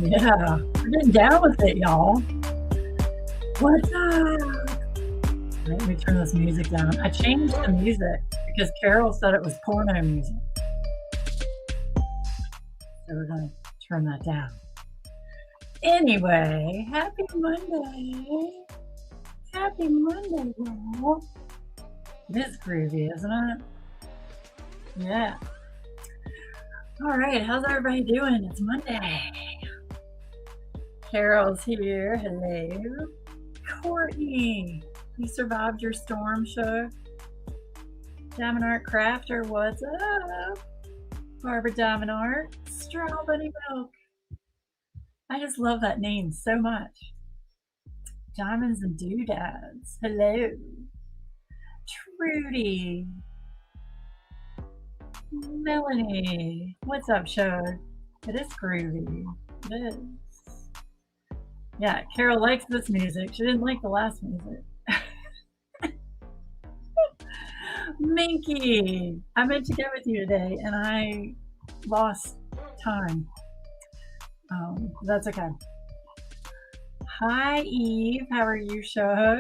Yeah, we're getting down with it, y'all. What's up? Let me turn this music down. I changed the music because Carol said it was porno music. So we're going to turn that down. Anyway, happy Monday. Happy Monday, y'all. It is groovy, isn't it? Yeah. All right, how's everybody doing? It's Monday. Carol's here. Hello. Courtney, you survived your storm show. Diamond Art Crafter, what's up? Barbara Diamond Art, Straw Bunny Milk. I just love that name so much. Diamonds and Doodads, hello. Trudy. Melanie, what's up, show? It is groovy. It is. Yeah, Carol likes this music. She didn't like the last music. Minky, I meant to get with you today and I lost time. That's okay. Hi, Eve. How are you, Shug?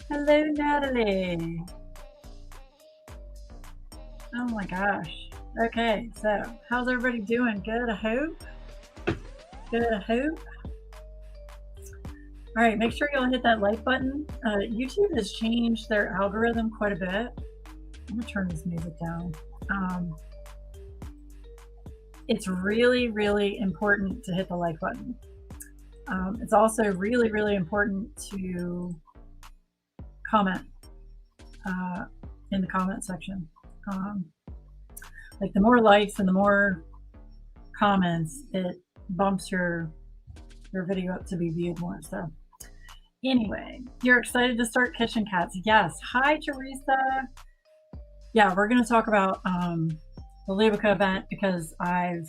Hello, Natalie. Oh my gosh. Okay, so how's everybody doing? Good, I hope. Good, I hope. All right, make sure y'all hit that like button. YouTube has changed their algorithm quite a bit. I'm gonna turn this music down. It's really, really important to hit the like button. It's also really, really important to comment in the comment section. Like the more likes and the more comments, it bumps your video up to be viewed more. So anyway, you're excited to start Kitchen Cats. Yes. Hi, Teresa. Yeah, we're going to talk about the Lubica event because I've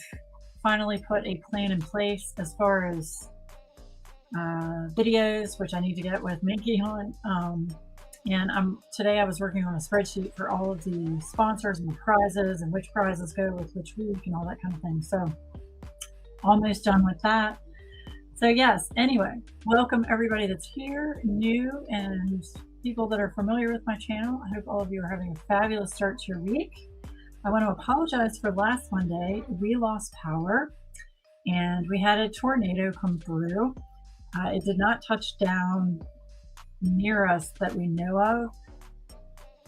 finally put a plan in place as far as videos, which I need to get with Minky on. And today I was working on a spreadsheet for all of the sponsors and the prizes and which prizes go with which week and all that kind of thing. So almost done with that. So yes, anyway, welcome everybody that's here, new and people that are familiar with my channel. I hope all of you are having a fabulous start to your week. I want to apologize for last Monday. We lost power and we had a tornado come through. It did not touch down near us that we know of,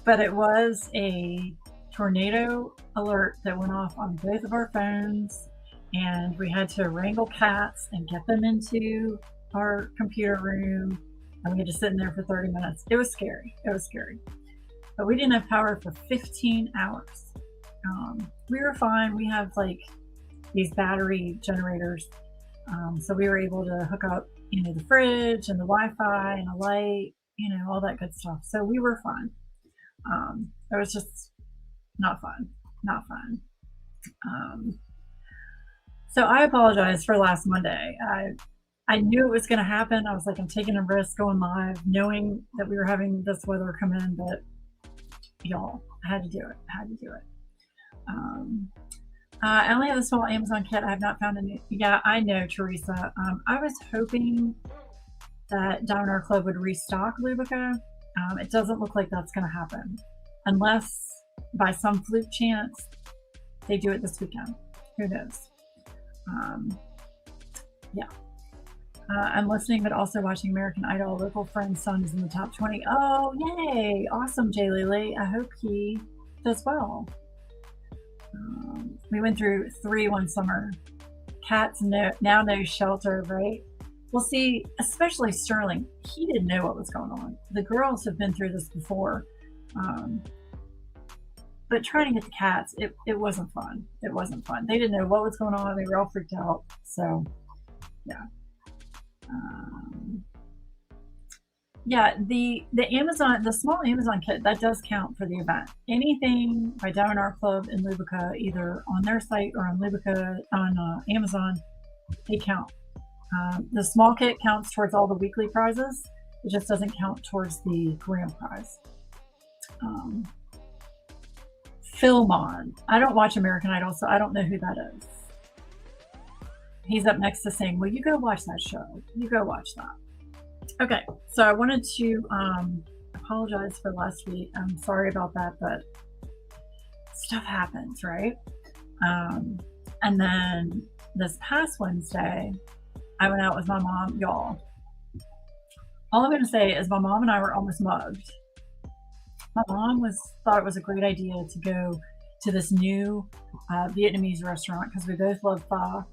but it was a tornado alert that went off on both of our phones, and we had to wrangle cats and get them into our computer room, and we had to sit in there for 30 minutes. It was scary. It was scary. But we didn't have power for 15 hours. We were fine. We have like these battery generators, so we were able to hook up the fridge and the Wi-Fi and a light, all that good stuff. So we were fine. It was just not fun. So I apologize for last Monday. I knew it was going to happen. I was like, I'm taking a risk going live, knowing that we were having this weather come in, but y'all, I had to do it. I only have a small Amazon kit. I have not found any. Yeah, I know, Teresa. I was hoping that Diamond Art Club would restock Lubica. It doesn't look like that's going to happen unless by some fluke chance they do it this weekend. Who knows? Yeah. I'm listening, but also watching American Idol. Local friend's son is in the top 20. Oh, yay. Awesome, Jay Lily. I hope he does well. We went through 3 one summer. Cats now know shelter, right? Well, see, especially Sterling, he didn't know what was going on. The girls have been through this before. But trying to get the cats, it wasn't fun. It wasn't fun. They didn't know what was going on. They were all freaked out. So, yeah. Yeah, the Amazon, the small Amazon kit, that does count for the event. Anything by Diamond Art Club and Lubica, either on their site or on Lubica on Amazon, they count. The small kit counts towards all the weekly prizes. It just doesn't count towards the grand prize. Philmon. I don't watch American Idol, so I don't know who that is. he's up next to saying, well, you go watch that show. You go watch that. Okay, so I wanted to apologize for last week. I'm sorry about that, but stuff happens, right? And then this past Wednesday, I went out with my mom, y'all. All I'm going to say is my mom and I were almost mugged. My mom thought it was a great idea to go to this new Vietnamese restaurant because we both love pho,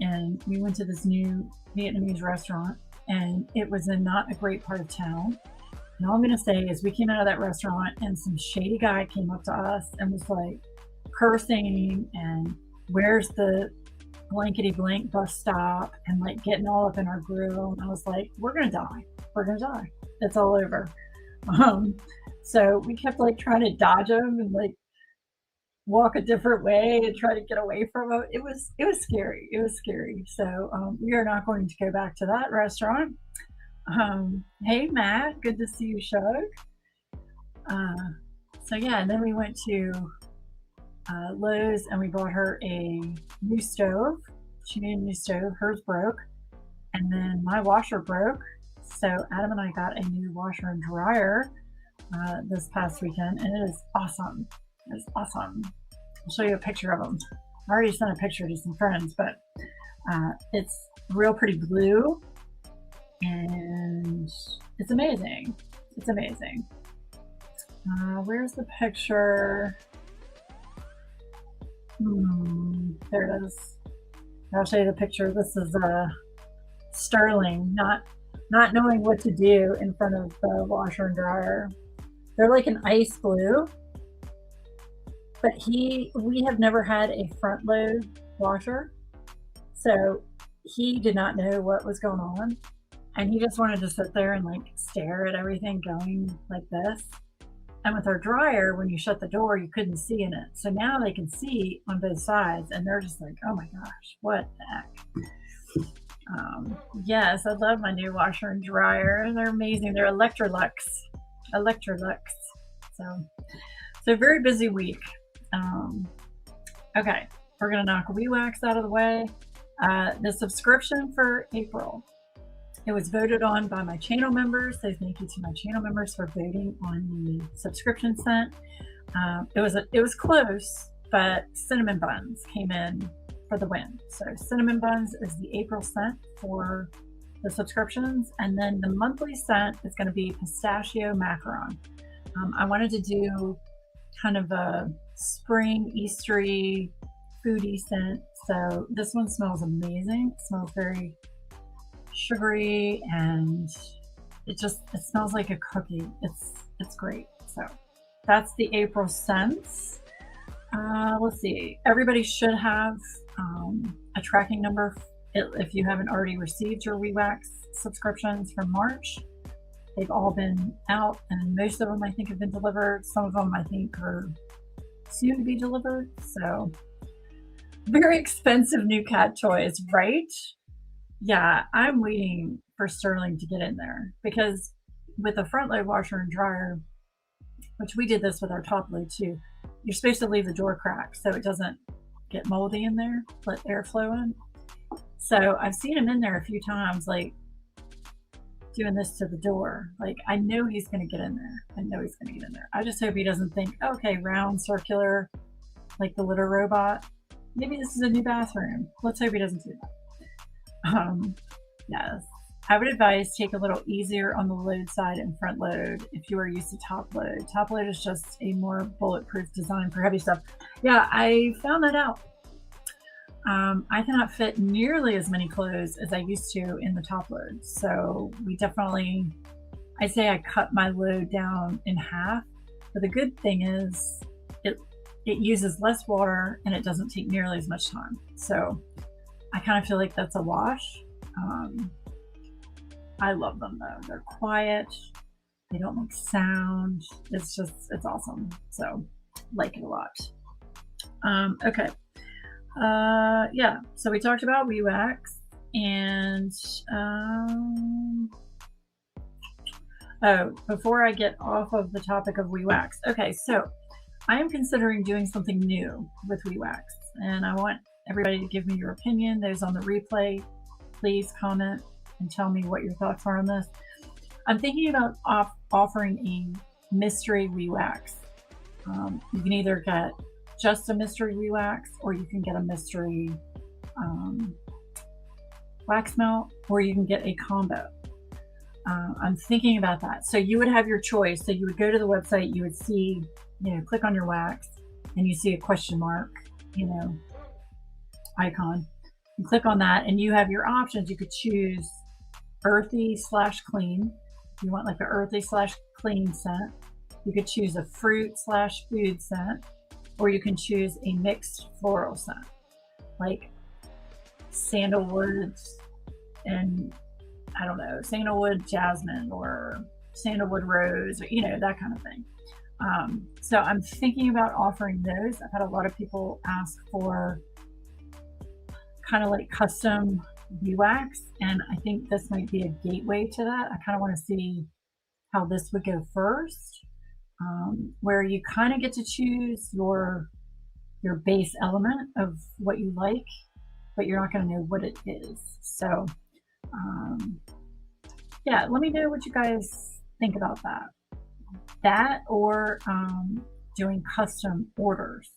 and we went to this new Vietnamese restaurant, and it was in not a great part of town. And all I'm going to say is we came out of that restaurant and some shady guy came up to us and was like cursing and where's the blankety blank bus stop and like getting all up in our grill. And I was like, we're going to die. We're going to die. It's all over. So we kept like trying to dodge him and like walk a different way and try to get away from him. It was scary. It was scary. So we are not going to go back to that restaurant. Hey Matt, good to see you, Shug. So yeah, and then we went to Lowe's and we bought her a new stove. She needed a new stove. Hers broke, and then my washer broke. So Adam and I got a new washer and dryer this past weekend, and it is awesome. It's awesome. I'll show you a picture of them. I already sent a picture to some friends, but it's real pretty blue, and it's amazing. It's amazing. Where's the picture? There it is. I'll show you the picture. This is Sterling not knowing what to do in front of the washer and dryer. They're like an ice blue, but we have never had a front load washer, so he did not know what was going on, and he just wanted to sit there and like stare at everything going like this. And with our dryer, when you shut the door, you couldn't see in it. So now they can see on both sides, and they're just like, oh my gosh, what the heck? Yes, I love my new washer and dryer. They're amazing. They're Electrolux. So very busy week. Okay, we're gonna knock WeeWax out of the way. The subscription for April. It was voted on by my channel members, so thank you to my channel members for voting on the subscription scent. It was close, but cinnamon buns came in for the win. So cinnamon buns is the April scent for the subscriptions, and then the monthly scent is going to be pistachio macaron. I wanted to do kind of a spring Eastery foodie scent, so this one smells amazing. It smells very sugary, and it smells like a cookie. It's great. So that's the April scents. Let's see, everybody should have a tracking number if you haven't already received your WeeWax subscriptions from March. They've all been out, and most of them I think have been delivered. Some of them I think are soon to be delivered. So very expensive new cat toys, right? Yeah, I'm waiting for Sterling to get in there, because with a front load washer and dryer, which we did this with our top load too, you're supposed to leave the door cracked so it doesn't get moldy in there, let airflow in. So I've seen him in there a few times, like doing this to the door. Like, I know he's going to get in there. I just hope he doesn't think, okay, round, circular, like the litter robot. Maybe this is a new bathroom. Let's hope he doesn't do that. Yes, I would advise take a little easier on the load side and front load if you are used to top load. Top load is just a more bulletproof design for heavy stuff. Yeah, I found that out. I cannot fit nearly as many clothes as I used to in the top load. So we definitely, I'd say I cut my load down in half. But the good thing is it uses less water and it doesn't take nearly as much time. So I kind of feel like that's a wash. I love them though. They're quiet. They don't make sound. It's awesome. So like it a lot. Okay. Yeah, so we talked about WeeWax, and before I get off of the topic of WeeWax, okay, so I am considering doing something new with WeeWax, and I want everybody to give me your opinion. Those on the replay, please comment and tell me what your thoughts are on this. I'm thinking about offering a mystery WeeWax. You can either get just a mystery WeeWax, or you can get a mystery wax melt, or you can get a combo. I'm thinking about that. So you would have your choice. So you would go to the website, you would see, click on your wax, and you see a question mark, icon. You click on that, and you have your options. You could choose earthy/clean. You want like an earthy/clean scent. You could choose a fruit/food scent, or you can choose a mixed floral scent, like sandalwood and I don't know, sandalwood jasmine or sandalwood rose, or, that kind of thing. So I'm thinking about offering those. I've had a lot of people ask for kind of like custom WeeWax, and I think this might be a gateway to that. I kind of want to see how this would go first, where you kind of get to choose your base element of what you like, but you're not going to know what it is. So yeah, let me know what you guys think about that or doing custom orders.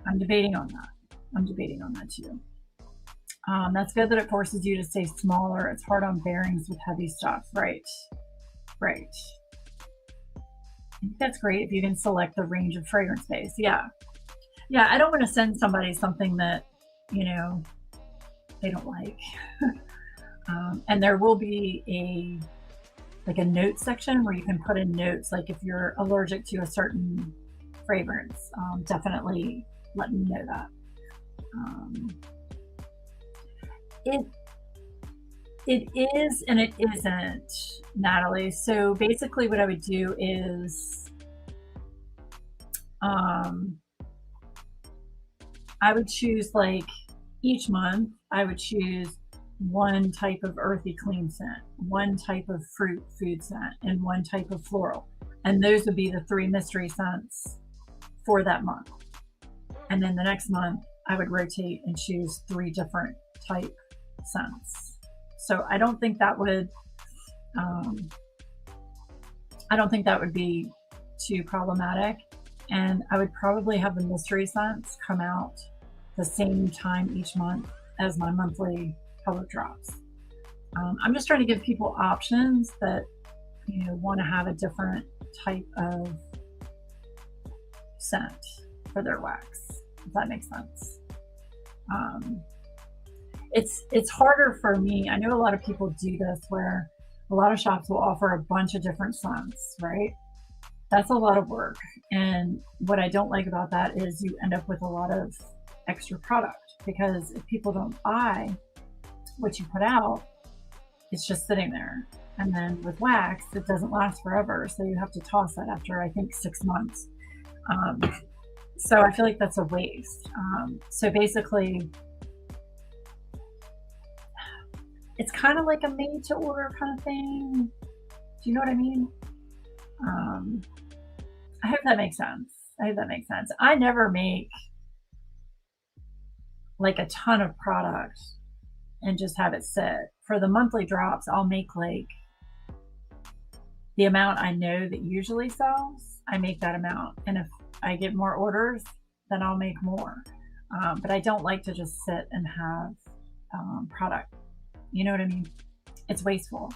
I'm debating on that too. That's good that it forces you to stay smaller. It's hard on bearings with heavy stuff. Right. I think that's great if you can select the range of fragrance base. Yeah, I don't want to send somebody something that they don't like. And there will be a note section where you can put in notes, like if you're allergic to a certain fragrance, definitely let me know that. It is and it isn't, Natalie. So basically what I would do is I would choose, like, each month I would choose one type of earthy clean scent, one type of food scent, and one type of floral. And those would be the 3 mystery scents for that month. And then the next month I would rotate and choose 3 different type scents. So I don't think that would be too problematic. And I would probably have the mystery scents come out the same time each month as my monthly color drops. I'm just trying to give people options that want to have a different type of scent for their wax, if that makes sense. It's harder for me. I know a lot of people do this where a lot of shops will offer a bunch of different scents, right? That's a lot of work. And what I don't like about that is you end up with a lot of extra product, because if people don't buy what you put out, it's just sitting there. And then with wax, it doesn't last forever. So you have to toss that after, I think, 6 months. So I feel like that's a waste. So basically, it's kind of like a made to order kind of thing. Do you know what I mean? I hope that makes sense. I never make like a ton of product and just have it sit. For the monthly drops, I'll make like the amount I know that usually sells. I make that amount. And if I get more orders, then I'll make more. But I don't like to just sit and have product. You know what I mean? It's wasteful.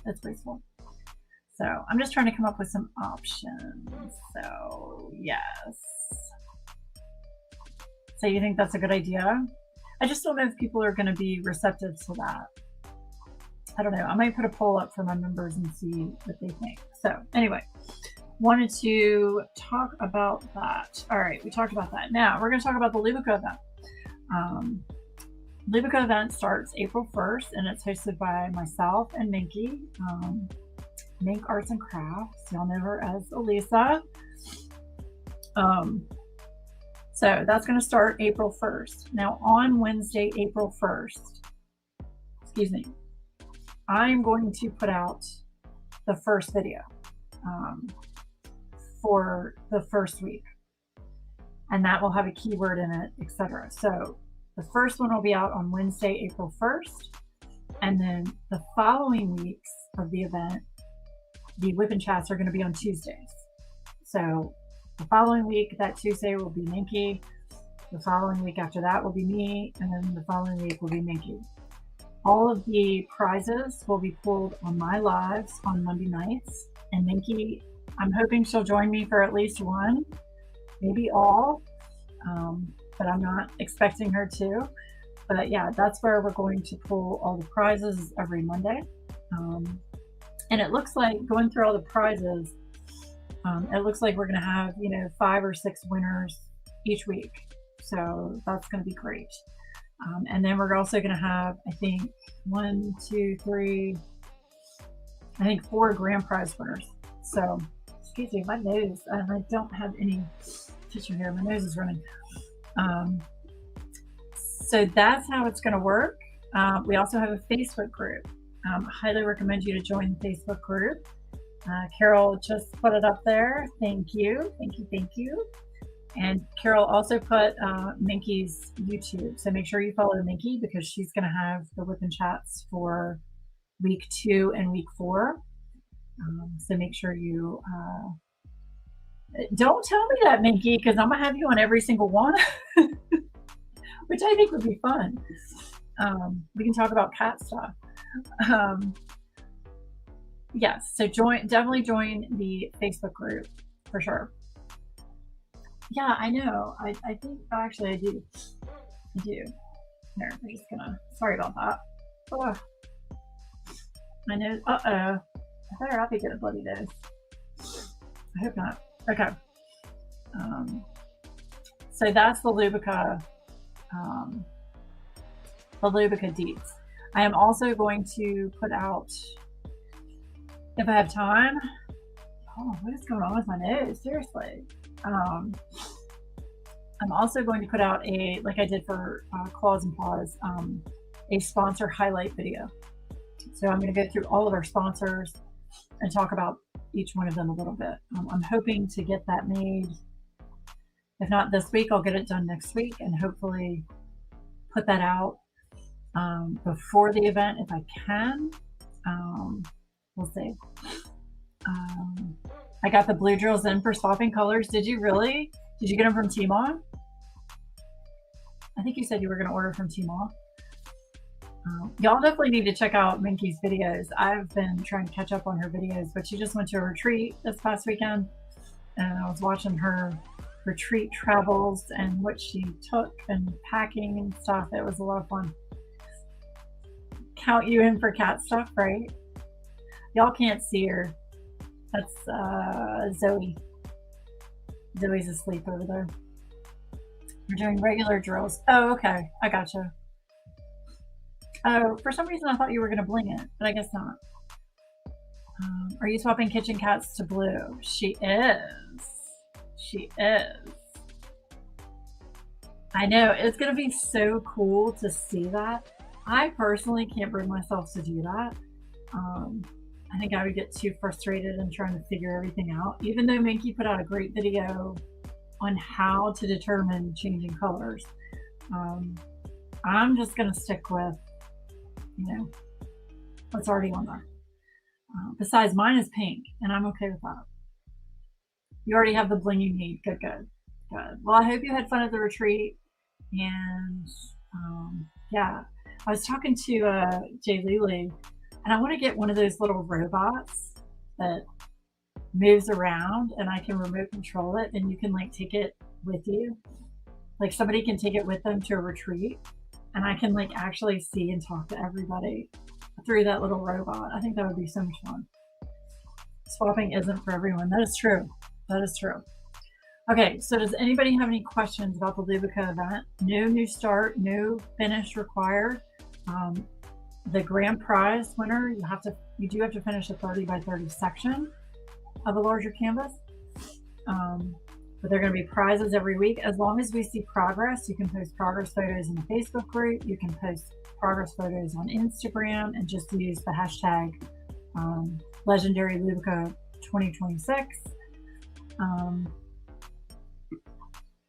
So I'm just trying to come up with some options. So yes. So you think that's a good idea? I just don't know if people are going to be receptive to that. I don't know. I might put a poll up for my members and see what they think. So anyway, wanted to talk about that. All right, we talked about that. Now we're going to talk about the Lubica event. Lubica event starts April 1st, and it's hosted by myself and Minky, Mink Arts and Crafts. Y'all know her as Elisa. So that's going to start April 1st. Now on Wednesday, April 1st, I'm going to put out the first video for the first week, and that will have a keyword in it, etc. So The first one will be out on Wednesday, April 1st. And then the following weeks of the event, the whip and chats are going to be on Tuesdays. So the following week, that Tuesday will be Minky. The following week after that will be me. And then the following week will be Minky. All of the prizes will be pulled on my lives on Monday nights. And Minky, I'm hoping she'll join me for at least one, maybe all. But I'm not expecting her to. But yeah, that's where we're going to pull all the prizes every Monday. And it looks like, going through all the prizes, it looks like we're going to have, 5 or 6 winners each week. So that's going to be great. And then we're also going to have, I think, 4 grand prize winners. So, excuse me, my nose, I don't have any tissue here. My nose is running. So that's how it's going to work. We also have a Facebook group. I highly recommend you to join the Facebook group. Carol just put it up there. Thank you. Thank you. Thank you. And Carol also put Minky's YouTube. So make sure you follow Minky because she's going to have the whip and chats for week 2 and week 4. So make sure you don't tell me that, Minky, because I'm going to have you on every single one, which I think would be fun. We can talk about cat stuff. Yes, so definitely join the Facebook group for sure. Yeah, I know. I think actually I do. Here, we're just gonna. Sorry about that. Ugh. I know. I better not be getting a bloody nose. I hope not. Okay. So that's the Lubica. The Lubica deets. I am also going to put out, if I have time. Oh, what is going on with my nose? Seriously. I'm also going to put out like I did for Claws and Paws, a sponsor highlight video. So I'm going to go through all of our sponsors and talk about each one of them a little bit. I'm hoping to get that made. If not this week, I'll get it done next week and hopefully put that out before the event if I can. We'll see. I got the blue drills in for swapping colors. Did you really? Did you get them from Tmall? I think you said you were going to order from Tmall. Y'all definitely need to check out Minky's videos. I've been trying to catch up on her videos, but she just went to a retreat this past weekend, and I was watching her retreat travels and what she took and packing and stuff. It was a lot of fun. Count you in for cat stuff, right? Y'all can't see her. That's Zoe. Zoe's asleep over there. We're doing regular drills. Oh, okay. I gotcha. Oh, for some reason I thought you were going to bling it, but I guess not. Are you swapping kitchen cats to blue? She is. She is. I know. It's going to be so cool to see that. I personally can't bring myself to do that. I think I would get too frustrated in trying to figure everything out. Even though Minky put out a great video on how to determine changing colors, I'm just going to stick with, what's already on there. Besides, mine is pink, and I'm okay with that. You already have the bling you need. Good, good, good. Well, I hope you had fun at the retreat. And yeah, I was talking to Jay Lily, and I want to get one of those little robots that moves around, and I can remote control it, and you can like take it with you. Like somebody can take it with them to a retreat, and I can like actually see and talk to everybody through that little robot. I think that would be so much fun. Swapping isn't for everyone. That is true. That is true. Okay, so does anybody have any questions about the Lubica event? No new start, no finish required. The grand prize winner, you do have to finish a 30 by 30 section of a larger canvas. But there are going to be prizes every week. As long as we see progress, you can post progress photos in the Facebook group. You can post progress photos on Instagram and just use the hashtag Legendary Lubica 2026.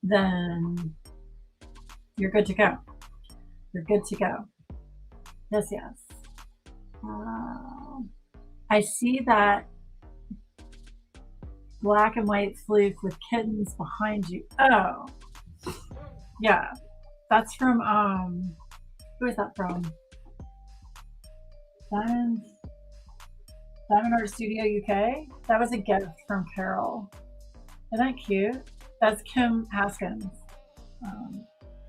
Then you're good to go. You're good to go. Yes, yes. I see that black and white fluke with kittens behind you. Oh, yeah. That's from, who is that from? Diamond Art Studio UK? That was a gift from Carol. Isn't that cute? That's Kim Haskins.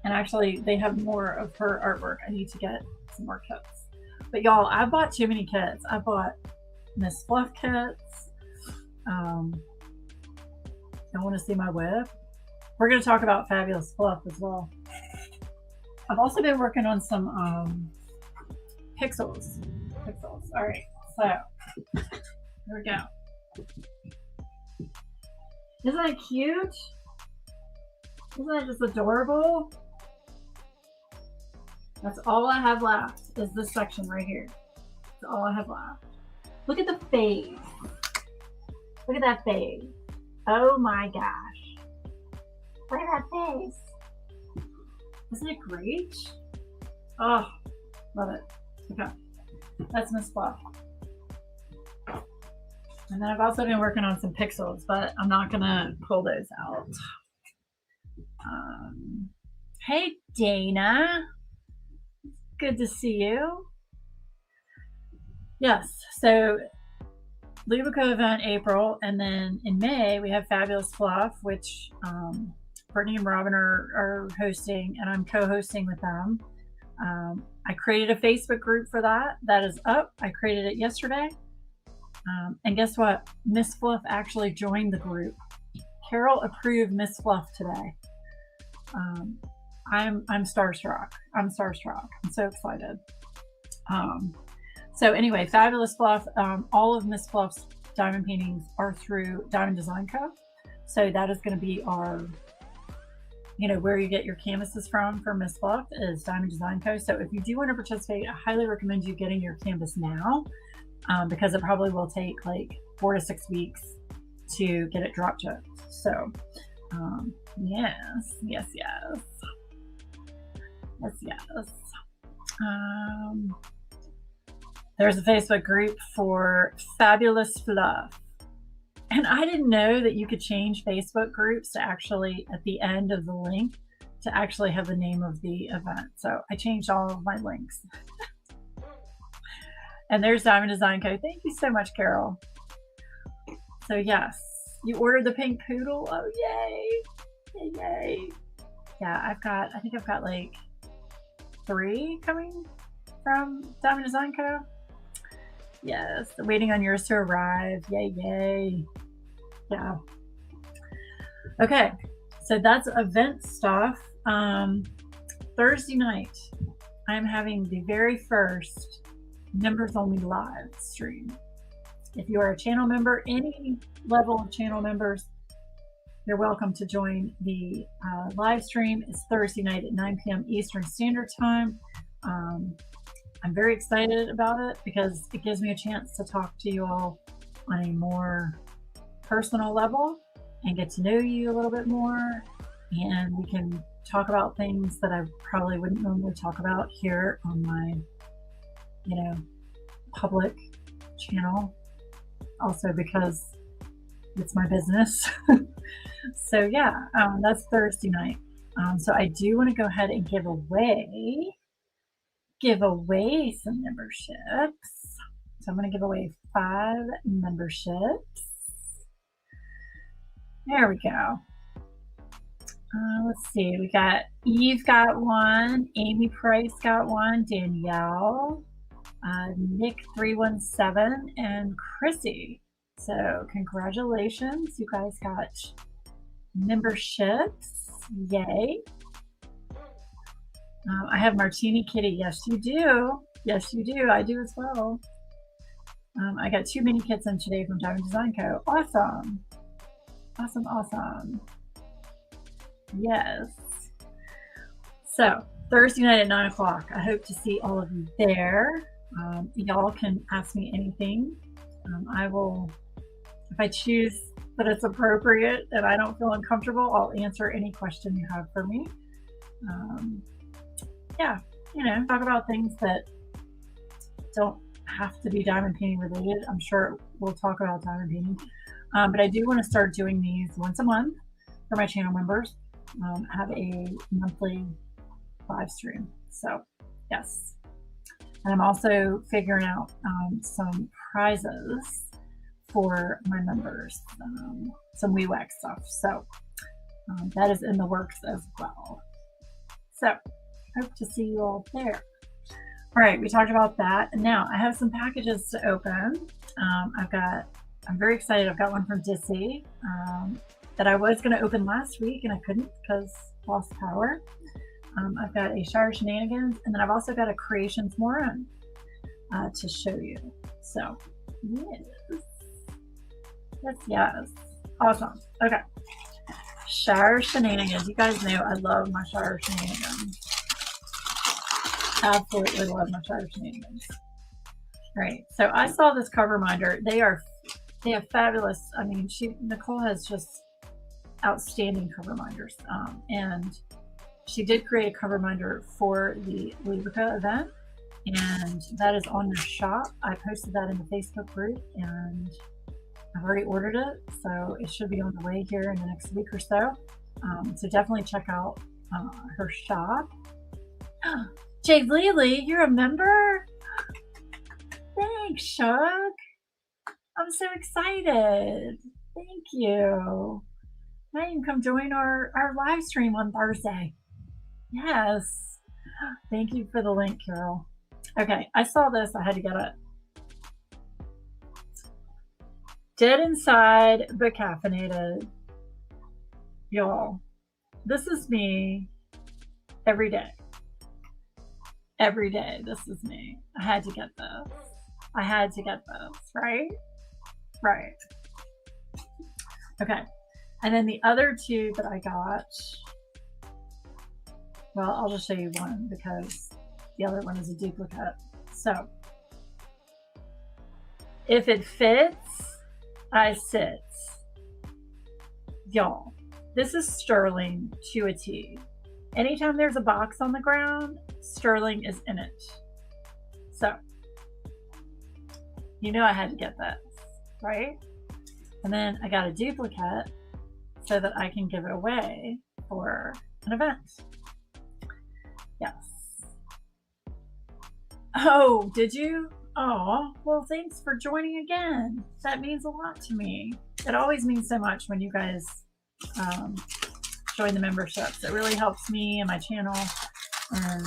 And actually, they have more of her artwork. I need to get some more kits. But y'all, I bought too many kits. I bought Miss Fluff kits. Y'all want to see my whip? We're going to talk about Fabulous Fluff as well. I've also been working on some pixels. All right, so here we go. Isn't that cute? Isn't that just adorable? That's all I have left is this section right here. That's all I have left. Look at the face. Look at that face. Oh my gosh. Look at that face. Isn't it great? Oh, love it. Okay. That's Miss Fluff. And then I've also been working on some pixels, but I'm not gonna pull those out. Hey Dana, good to see you. Yes, so Lubico event April, and then in May we have Fabulous Fluff, which Brittany and Robin are hosting, and I'm co-hosting with them. I created a Facebook group for that. That is up. I created it yesterday. And guess what? Miss Fluff actually joined the group. Carol approved Miss Fluff today. I'm starstruck. I'm so excited. So anyway, Fabulous Fluff. All of Miss Fluff's diamond paintings are through Diamond Design Co. So that is going to be our, where you get your canvases from for Miss Fluff is Diamond Design Co. So if you do want to participate, I highly recommend you getting your canvas now, because it probably will take like 4 to 6 weeks to get it drop shipped. So yes. There's a Facebook group for Fabulous Fluff. And I didn't know that you could change Facebook groups to actually, at the end of the link, to actually have the name of the event. So I changed all of my links. And there's Diamond Design Co. Thank you so much, Carol. So yes, you ordered the pink poodle. Oh, yay. Yeah, I think I've got like 3 coming from Diamond Design Co. Yes, waiting on yours to arrive. Yay. Yeah. Okay, so that's event stuff. Thursday night, I'm having the very first members only live stream. If you are a channel member, any level of channel members, you're welcome to join the live stream. It's Thursday night at 9 p.m. Eastern Standard Time. I'm very excited about it because it gives me a chance to talk to you all on a more personal level and get to know you a little bit more. And we can talk about things that I probably wouldn't normally talk about here on my, public channel. Also because it's my business. So yeah, that's Thursday night. So I do want to go ahead and give away some memberships. So I'm going to give away 5 memberships. There we go. Let's see. We got Eve got one, Amy Price got one, Danielle, Nick 317, and Chrissy. So congratulations, you guys got memberships. Yay. I have Martini Kitty. Yes, you do. I do as well. I got 2 mini kits in today from Diamond Design Co. Awesome. Yes. So Thursday night at 9 o'clock. I hope to see all of you there. Y'all can ask me anything. I will, if I choose that it's appropriate and I don't feel uncomfortable, I'll answer any question you have for me. Yeah, you know, talk about things that don't have to be diamond painting related. I'm sure we'll talk about diamond painting. But I do want to start doing these once a month for my channel members. Have a monthly live stream. So, yes. And I'm also figuring out some prizes for my members, some WeeWax stuff. So, that is in the works as well. So, hope to see you all there. All right, we talked about that. And now I have some packages to open. I'm very excited. I've got one from Dissy that I was going to open last week and I couldn't because lost power. I've got a Shire Shenanigans, and then I've also got a Creations Moran to show you. So, yes. Awesome. Okay. Shire Shenanigans. You guys know I love my Shire Shenanigans. Absolutely love my Shire Shenanigans. All right. So I saw this cover minder. They have fabulous. I mean, Nicole has just outstanding cover minders, and she did create a cover minder for the Lubrica event, and that is on their shop. I posted that in the Facebook group, and I've already ordered it, so it should be on the way here in the next week or so. So definitely check out her shop. Jay Lily, you're a member? Thanks, Shug. I'm so excited. Thank you. Now you can come join our live stream on Thursday. Yes. Thank you for the link, Carol. Okay, I saw this. I had to get it. Dead inside, but caffeinated. Y'all, this is me every day. Every day, this is me. I had to get this. I had to get this, right? Right. Okay. And then the other two that I got, well, I'll just show you one because the other one is a duplicate. So, if it fits, I sit. Y'all, this is sterling to a T. Anytime there's a box on the ground, sterling is in it. So, you know I had to get this, right? And then I got a duplicate so that I can give it away for an event. Yes. Oh, did you? Oh, well, thanks for joining again. That means a lot to me. It always means so much when you guys join the memberships. It really helps me and my channel, and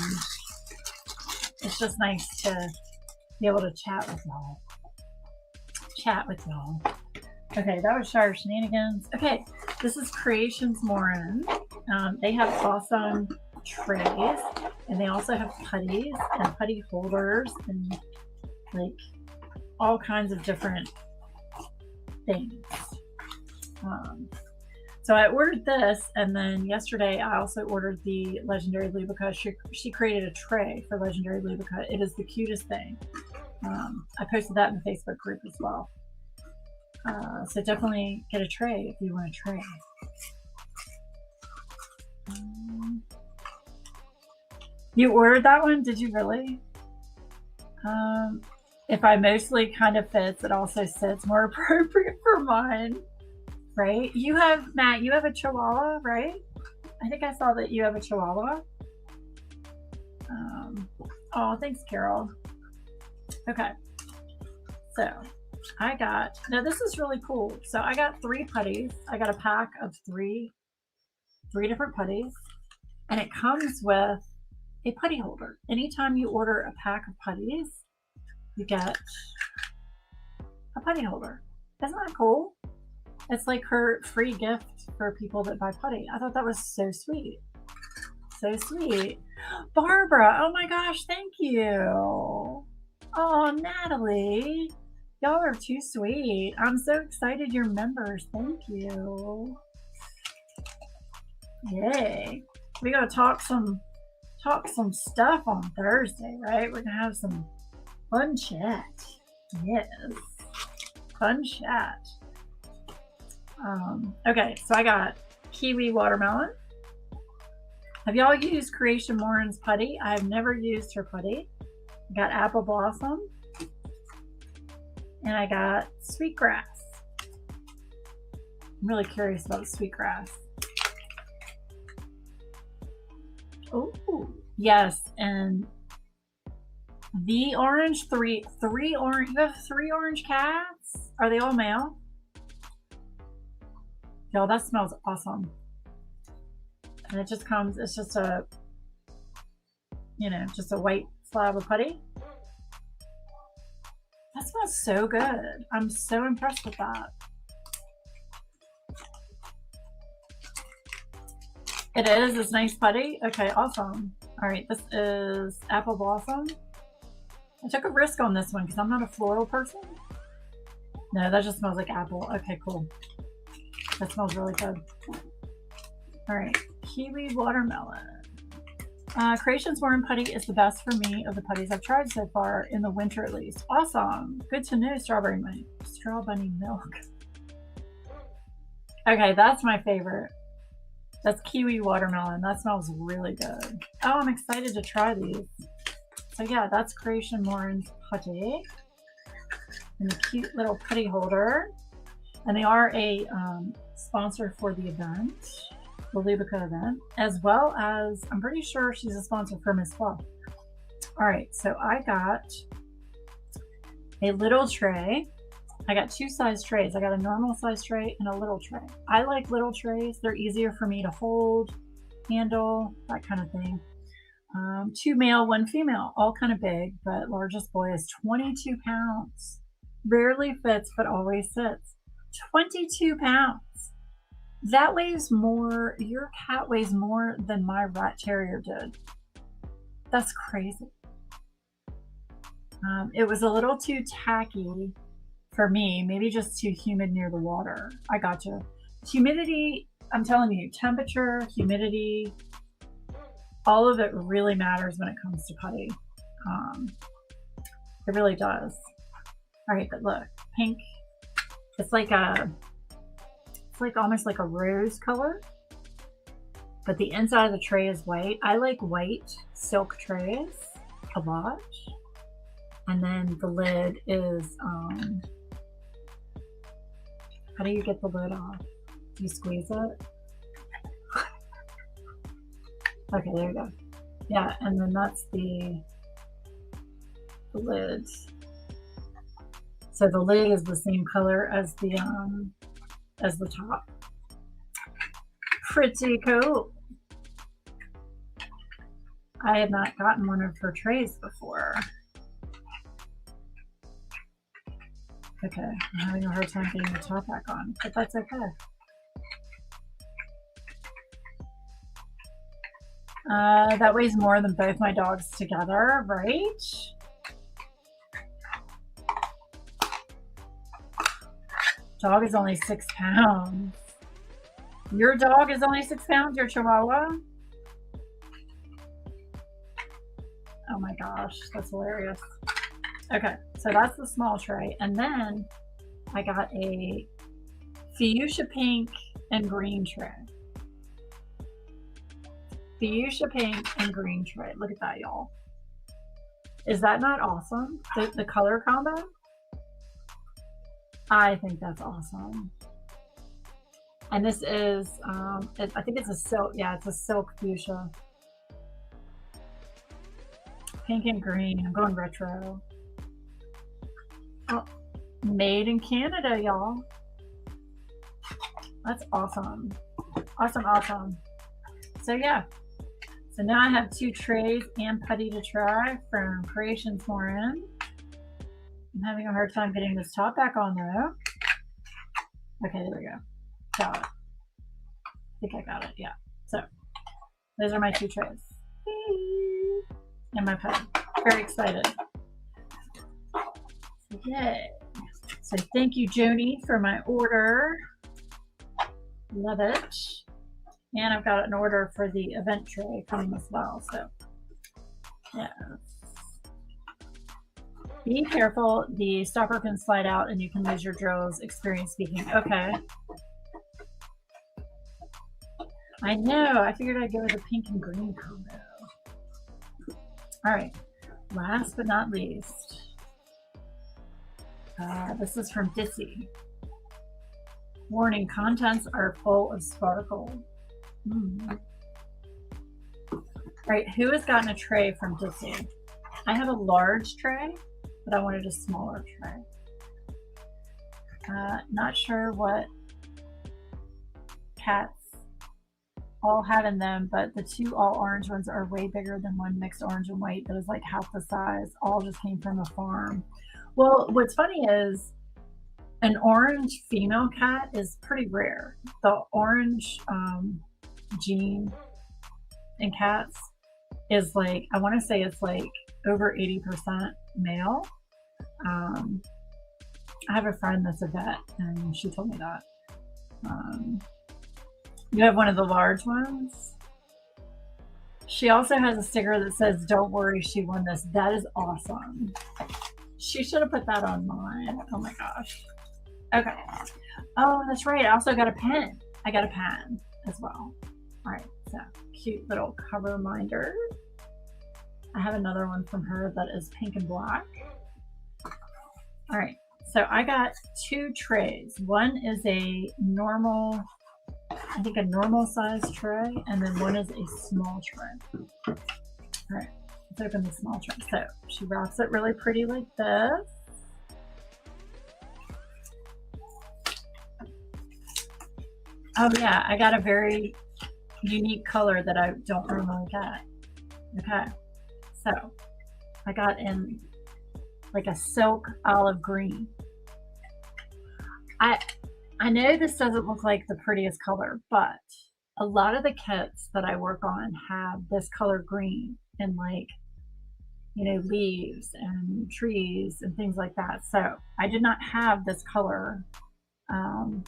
it's just nice to be able to chat with y'all. Okay, that was Shire Shenanigans. Okay, this is Creations Moran. They have awesome trays, and they also have putties and putty holders and like all kinds of different things. So I ordered this, and then yesterday I also ordered the Legendary Lubrica. She created a tray for Legendary Lubrica. It is the cutest thing. I posted that in the Facebook group as well. So definitely get a tray if you want a tray. You ordered that one? Did you really? If I mostly kind of fits, it also sits more appropriate for mine. Right? You have, Matt, you have a Chihuahua, right? I think I saw that you have a Chihuahua. Oh, thanks, Carol. Okay. So I got, now this is really cool. So I got 3 putties. I got a pack of three different putties, and it comes with a putty holder. Anytime you order a pack of putties, you get a putty holder. Isn't that cool? It's like her free gift for people that buy putty. I thought that was so sweet. So sweet. Barbara, oh my gosh, thank you. Oh, Natalie, y'all are too sweet. I'm so excited you're members. Thank you. Yay. We gotta talk some stuff on Thursday, right? We're gonna have some fun chat. Yes. Fun chat. Okay, so I got kiwi watermelon. Have y'all used Creation Lauren's putty? I have never used her putty. I got Apple Blossom. And I got Sweetgrass. I'm really curious about Sweetgrass. Oh, yes. And the orange, three orange, you have 3 orange cats? Are they all male? Y'all, that smells awesome. And it just comes, it's just a, you know, just a white slab of putty. That smells so good. I'm so impressed with that. It is, it's nice putty. Okay, awesome. All right, this is Apple Blossom. I took a risk on this one because I'm not a floral person. No, that just smells like apple. Okay, cool. That smells really good. All right, Kiwi Watermelon. Creations Lauren putty is the best for me of the putties I've tried so far, in the winter at least. Awesome. Good to know. Strawberry milk. Okay, that's my favorite. That's Kiwi Watermelon. That smells really good. Oh, I'm excited to try these. So yeah, that's Creation Lauren's putty. And a cute little putty holder. And they are a sponsor for the event, the Lubica event, as well as, I'm pretty sure she's a sponsor for Miss Fluff. All right, so I got a little tray. I got 2 size trays. I got a normal size tray and a little tray. I like little trays. They're easier for me to hold, handle, that kind of thing. 2 male, 1 female, all kind of big, but largest boy is 22 pounds. Rarely fits, but always sits. 22 pounds. That weighs more, your cat weighs more than my rat terrier did. That's crazy. It was a little too tacky for me, maybe just too humid near the water. I gotcha. Humidity, I'm telling you, temperature, humidity, all of it really matters when it comes to putty. It really does. All right, but look, pink. It's like almost like a rose color, but the inside of the tray is white. I like white silk trays a lot. And then the lid is, how do you get the lid off? Do you squeeze it? Okay, there you go. Yeah, and then that's the lid. So the lid is the same color as the top. Pretty cool. I had not gotten one of her trays before. Okay, I'm having a hard time getting the top back on, but that's okay. That weighs more than both my dogs together, right? Dog is only 6 pounds. Your dog is only 6 pounds, your Chihuahua? Oh my gosh, that's hilarious. Okay, so that's the small tray. And then I got a fuchsia pink and green tray. Fuchsia pink and green tray. Look at that, y'all. Is that not awesome? The color combo? I think that's awesome. And this is, I think it's a silk, yeah, it's a silk fuchsia. Pink and green, I'm going retro. Oh, made in Canada, y'all. That's awesome. Awesome, awesome. So yeah, so now I have 2 trays and putty to try from Creations Lauren. I'm having a hard time getting this top back on though. Okay, there we go. Got it. I think I got it, yeah. So those are my 2 trays. And my putty. Very excited. Yay. So thank you, Joni, for my order. Love it. And I've got an order for the event tray coming as well. So yeah. Be careful. The stopper can slide out and you can lose your drills. Experience speaking. Okay. I know. I figured I'd go with a pink and green combo. All right. Last but not least, this is from Dissy. Warning, contents are full of sparkle. All right, who has gotten a tray from Dissy? I have a large tray, but I wanted a smaller tray. Not sure what cats all have in them, but the two all orange ones are way bigger than one mixed orange and white that is like half the size. All just came from a farm. Well, what's funny is an orange female cat is pretty rare. The orange gene in cats is like, I want to say it's like over 80% male. I have a friend that's a vet and she told me that. You have one of the large ones. She also has a sticker that says, "Don't worry, she won this." That is awesome. She should have put that on mine. Oh my gosh. Okay. Oh, that's right. I also got a pen. I got a pen as well. All right. So cute little cover reminder. I have another one from her that is pink and black. All right. So I got two trays. One is a normal, I think a normal size tray, and then one is a small tray. All right, let's open the small tray. So she wraps it really pretty like this. Oh yeah, I got a very unique color that I don't normally get. Okay, so I got in like a silk olive green. I know this doesn't look like the prettiest color, but a lot of the kits that I work on have this color green and like, you know, leaves and trees and things like that. So I did not have this color in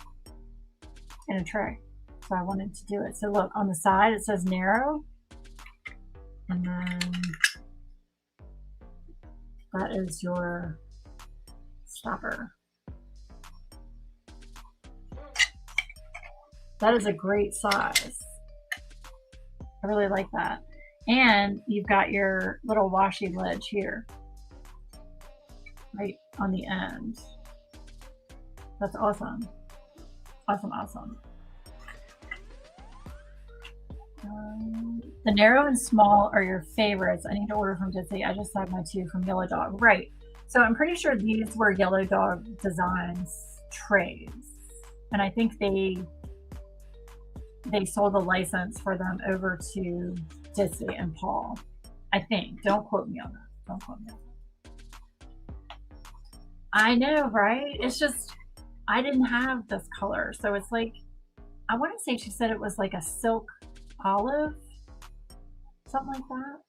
a tray. So I wanted to do it. So look, on the side it says narrow, and then that is your stopper. That is a great size. I really like that. And you've got your little washi lid here, right on the end. That's awesome. Awesome, awesome. The narrow and small are your favorites. I need to order from Disney. I just had my two from Yellow Dog. Right. So I'm pretty sure these were Yellow Dog Designs trays. And I think they sold a license for them over to Dissy and Paul. I think. Don't quote me on that. Don't quote me on that. I know, right? It's just, I didn't have this color. So it's like, I want to say she said it was like a silk olive, something like that.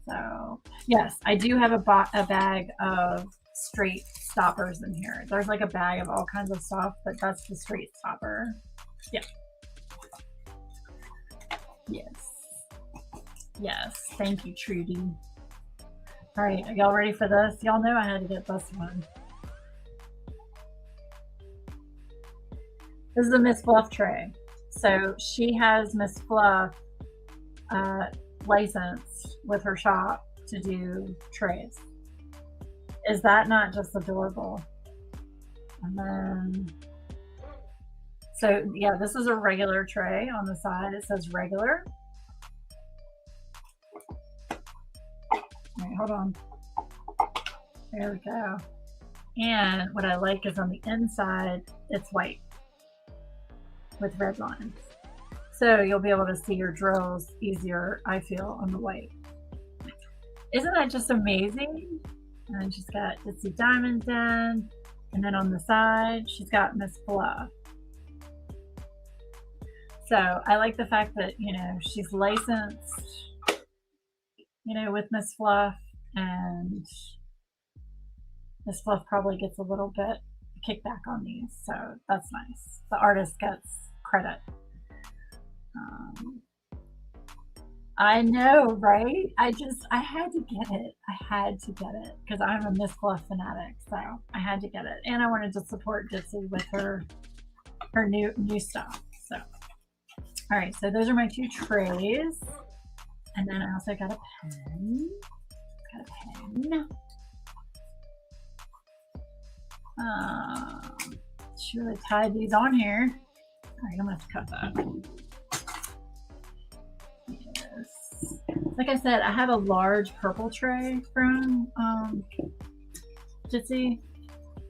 So yes, I do have a bag of straight stoppers in here. There's like a bag of all kinds of stuff, but that's the straight stopper. Yeah. Yes. Yes. Thank you, Trudy. All right. Are y'all ready for this? Y'all know I had to get this one. This is a Miss Fluff tray. So she has Miss Fluff licensed with her shop to do trays. Is that not just adorable? And then, so yeah, this is a regular tray. On the side it says regular. All right, hold on. There we go. And what I like is on the inside it's white with red lines. So you'll be able to see your drills easier, I feel, on the white. Isn't that just amazing? And she's got Ditsy Diamonds in, and then on the side she's got Miss Fluff. So I like the fact that, you know, she's licensed, you know, with Miss Fluff, and Miss Fluff probably gets a little bit kickback on these, so that's nice. The artist gets credit. I know, right? I had to get it. I had to get it because I'm a Miss Fluff fanatic, so I had to get it, and I wanted to support Ditsy with her new stuff. So, All right, so those are my 2 trays. And then I also got a pen. Should have tied these on here. All right, I'm gonna have to cut that. Yes. Like I said, I have a large purple tray from Jitsi.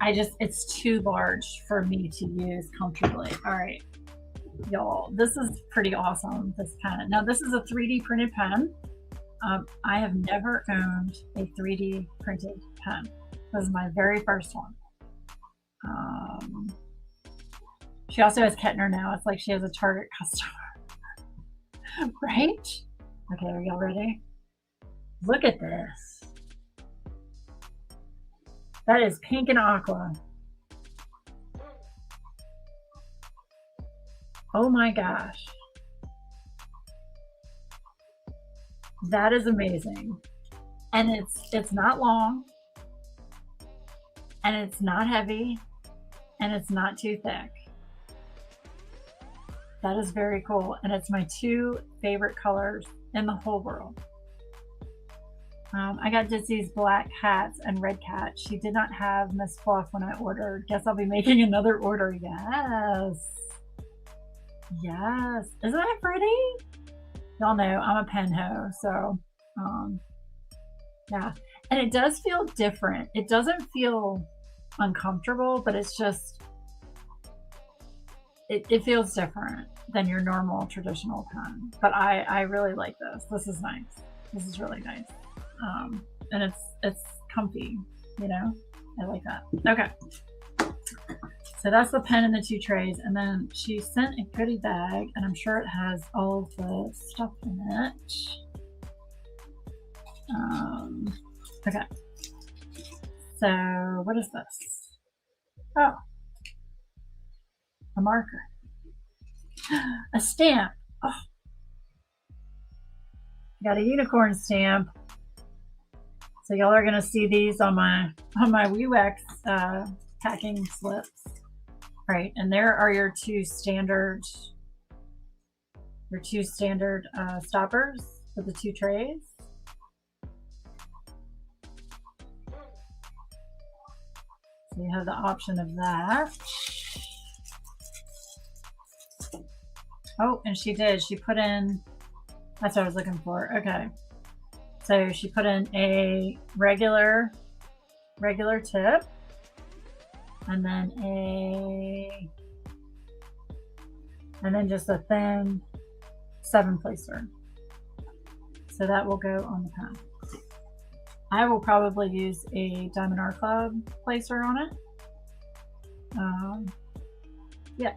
It's too large for me to use comfortably. All right, y'all, this is pretty awesome, this pen. Now, this is a 3D printed pen. I have never owned a 3D printed pen. This is my very first one. She also has Kettner now. It's like she has a Target customer. Right? Okay, are y'all ready? Look at this. That is pink and aqua. Oh my gosh. That is amazing. And it's not long, and it's not heavy, and it's not too thick. That is very cool, and it's my 2 favorite colors in the whole world. I got Jitsi's black hats and red cat. She did not have Miss Fluff when I ordered. Guess I'll be making another order. Yes. Yes. Isn't that pretty? Y'all know I'm a pen hoe, so yeah. And it does feel different. It doesn't feel uncomfortable, but it's just, it feels different than your normal traditional pen. But I really like this. This is nice. This is really nice. And it's comfy, you know? I like that. Okay. So that's the pen in the 2 trays, and then she sent a goodie bag, and I'm sure it has all of the stuff in it. Okay. So what is this? Oh, a marker, a stamp. Oh, got a unicorn stamp. So y'all are gonna see these on my WeeWax packing slips. Right, and there are your 2 standard stoppers for the 2 trays. So you have the option of that. Oh, and she put in, that's what I was looking for. Okay, so she put in a regular tip, and then just a thin 7 placer. So that will go on the pen. I will probably use a Diamond Art Club placer on it. Yeah.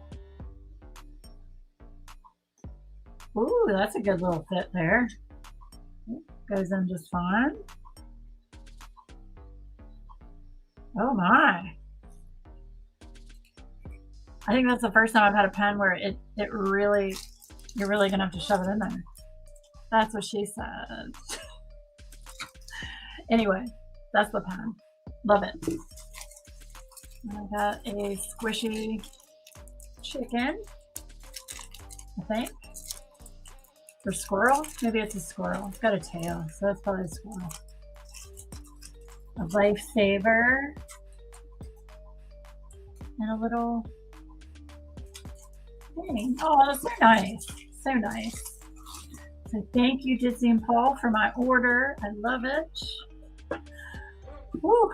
Ooh, that's a good little fit there. Goes in just fine. Oh my. I think that's the first time I've had a pen where it really, you're really gonna have to shove it in there. That's what she said. Anyway, that's the pen. Love it. And I got a squishy chicken, I think. Or squirrel? Maybe it's a squirrel. It's got a tail, so that's probably a squirrel. A lifesaver. And a little thing. Oh, that's so nice. So nice. So thank you, Jitsi and Paul, for my order. I love it. Woo.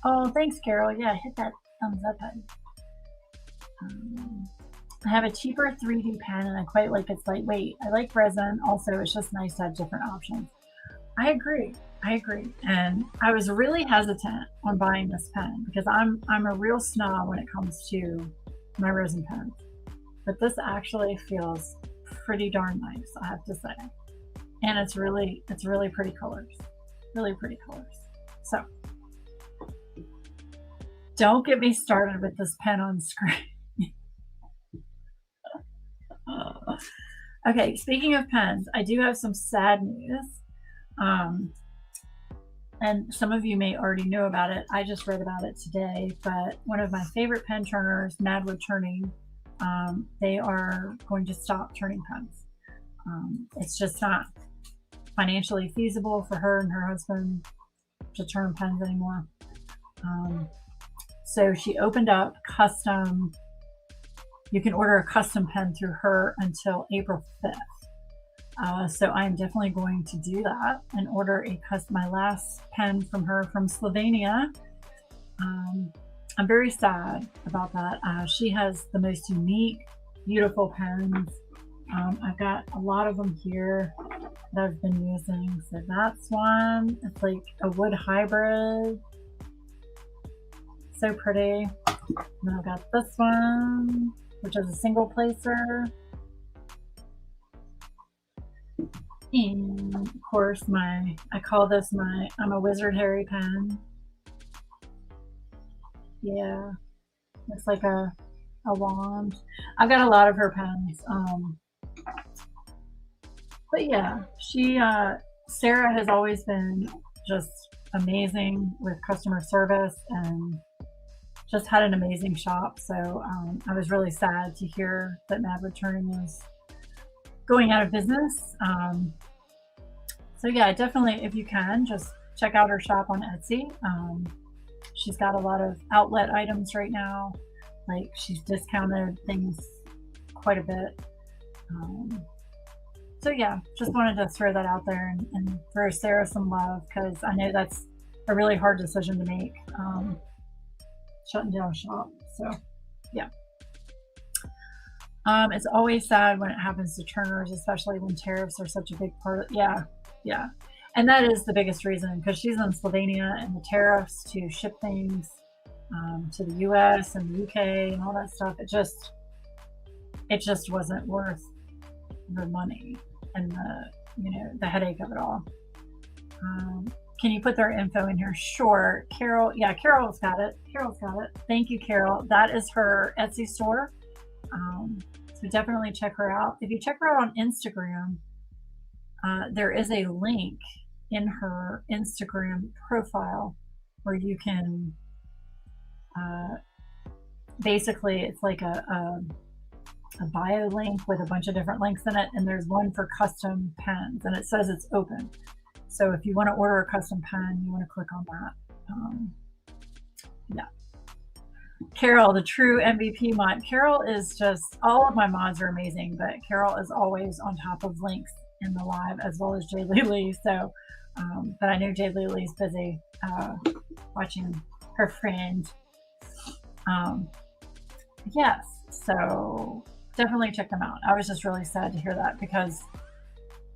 Oh, thanks, Carol. Yeah, hit that thumbs up button. I have a cheaper 3D pen, and I quite like its lightweight. I like resin. Also, it's just nice to have different options. I agree. And I was really hesitant on buying this pen because I'm a real snob when it comes to my resin pens. But this actually feels pretty darn nice, I have to say. And it's really pretty colors. Really pretty colors. So don't get me started with this pen on screen. Okay, speaking of pens, I do have some sad news. and some of you may already know about it. I just read about it today, but one of my favorite pen turners, Madwood Turning, they are going to stop turning pens. It's just not financially feasible for her and her husband to turn pens anymore. So she opened up custom, you can order a custom pen through her until April 5th. So I'm definitely going to do that and order my last pen from her from Slovenia. I'm very sad about that. She has the most unique, beautiful pens. I've got a lot of them here that I've been using. So that's one. It's like a wood hybrid. So pretty. And then I've got this one, which is a single placer. And of course I call this I'm a Wizard Harry pen. Yeah, looks like a wand. I've got a lot of her pens. But yeah, Sarah has always been just amazing with customer service and just had an amazing shop. So I was really sad to hear that Madwood Turning is going out of business. So yeah, definitely, if you can, just check out her shop on Etsy. She's got a lot of outlet items right now. Like, she's discounted things quite a bit. So yeah, just wanted to throw that out there and throw Sarah some love, because I know that's a really hard decision to make, shutting down shop. So yeah. It's always sad when it happens to turners, especially when tariffs are such a big part of, yeah. And that is the biggest reason, because she's in Slovenia, and the tariffs to ship things to the US and the UK and all that stuff, it just wasn't worth the money and the headache of it all. Can you put their info in here? Sure. Carol, yeah, Carol's got it. Thank you, Carol. That is her Etsy store. So definitely check her out. If you check her out on Instagram, there is a link in her Instagram profile where you can basically, it's like a bio link with a bunch of different links in it, and there's one for custom pens, and it says it's open. So if you want to order a custom pen, you want to click on that. Yeah. Carol, the true MVP mod. Carol is just, all of my mods are amazing, but Carol is always on top of links in the live, as well as Jay Lily. So, but I know Jay Lily's busy watching her friend. Yes, so definitely check them out. I was just really sad to hear that, because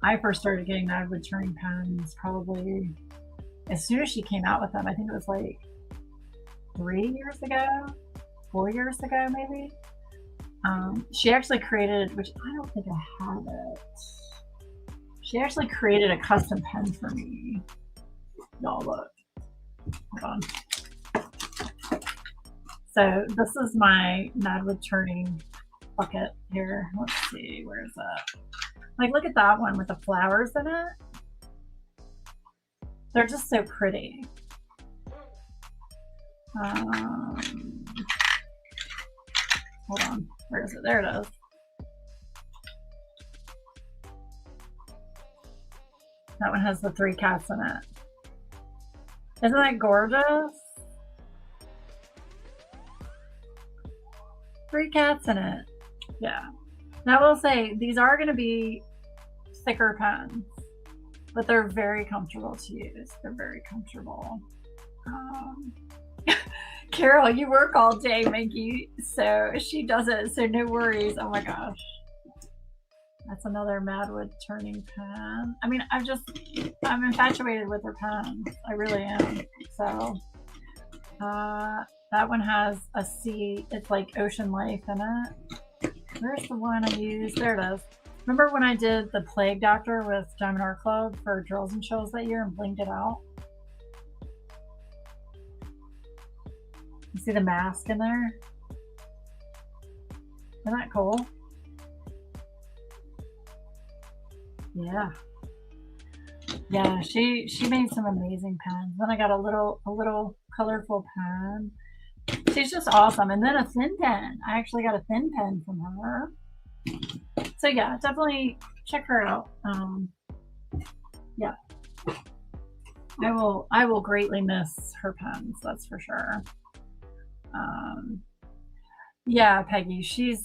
I first started getting Madwood Turning pens probably as soon as she came out with them. I think it was like 3 years ago, 4 years ago, maybe. She actually created, which I don't think I have it. She actually created a custom pen for me. Y'all look. Hold on. So this is my Madwood Turning bucket here. Let's see, where is that? Like, look at that one with the flowers in it. They're just so pretty. Hold on, where is it? There it is. That one has the 3 cats in it. Isn't that gorgeous? 3 cats in it. Yeah. Now, I will say, these are going to be thicker pens, but they're very comfortable to use. They're very comfortable. Carol, you work all day, Minky, so she does it, so no worries. Oh my gosh. That's another Madwood Turning pen. I mean, I'm infatuated with her pens. I really am. So, that one has a sea, it's like Ocean Life in it. Where's the one I used? There it is. Remember when I did the Plague Doctor with Diamond Art Club for Drills and Chills that year and blinged it out? You see the mask in there? Isn't that cool? Yeah. Yeah, she made some amazing pens. Then I got a little colorful pen. She's just awesome. And then a thin pen. I actually got a thin pen from her. So yeah, definitely check her out. Yeah, I will greatly miss her pens. That's for sure. Um, yeah, Peggy, she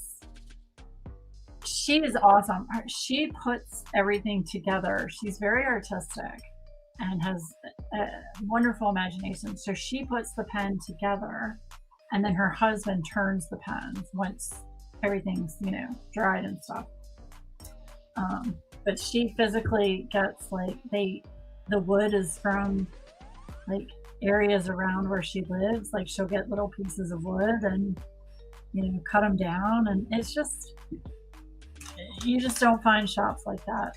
is awesome. She puts everything together. She's very artistic and has a wonderful imagination. So she puts the pen together, and then her husband turns the pens once everything's dried and stuff. But she physically gets like the wood is from like areas around where she lives. Like she'll get little pieces of wood and cut them down, and it's just you just don't find shops like that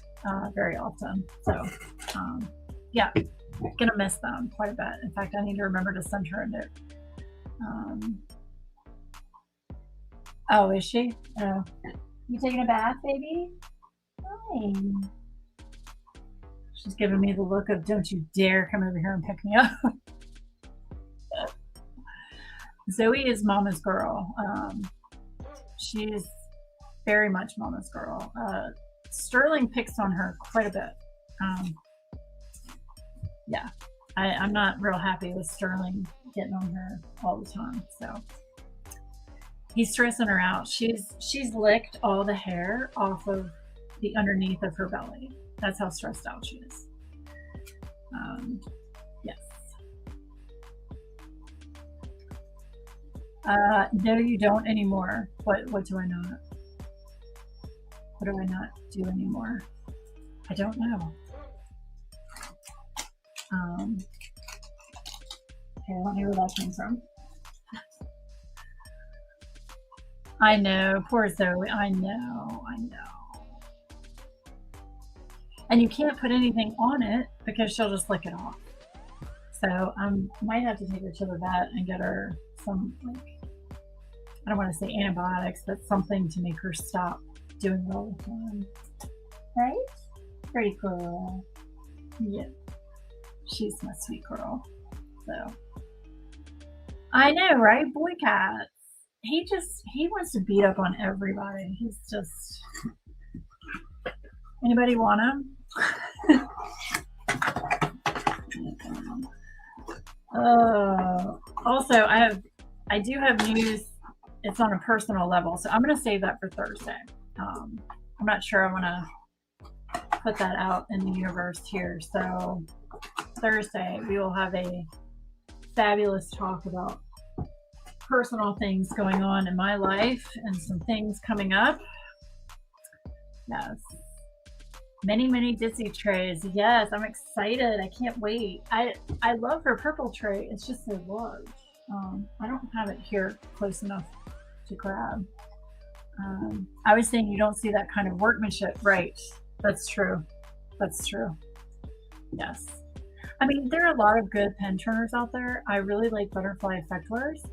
very often. So yeah, gonna miss them quite a bit. In fact, I need to remember to send her a note. Oh, is she? Oh, you taking a bath, baby? Fine. She's giving me the look of don't you dare come over here and pick me up. Zoe is mama's girl. She's very much mama's girl. Sterling picks on her quite a bit. Yeah, I'm not real happy with Sterling getting on her all the time. So he's stressing her out. She's licked all the hair off of the underneath of her belly. That's how stressed out she is. Yes. No, you don't anymore. What do I not? What do I not do anymore? I don't know. Okay, I don't know where that came from. I know, poor Zoe. I know. And you can't put anything on it because she'll just lick it off. So I might have to take her to the vet and get her some, like, I don't want to say antibiotics, but something to make her stop doing it all the time. Right? Pretty cool. Yeah. She's my sweet girl. So I know, right? Boy cats. He wants to beat up on everybody. He's just anybody want him? Also, I do have news. It's on a personal level, so I'm going to save that for Thursday. I'm not sure I want to put that out in the universe here. So Thursday we will have a fabulous talk about personal things going on in my life and some things coming up. Yes. Many Ditsy trays. Yes, I'm excited. I can't wait. I love her purple tray. It's just so large. I don't have it here close enough to grab. I was saying you don't see that kind of workmanship. Right. That's true. That's true. Yes. I mean, there are a lot of good pen turners out there. I really like Butterfly Effectwares.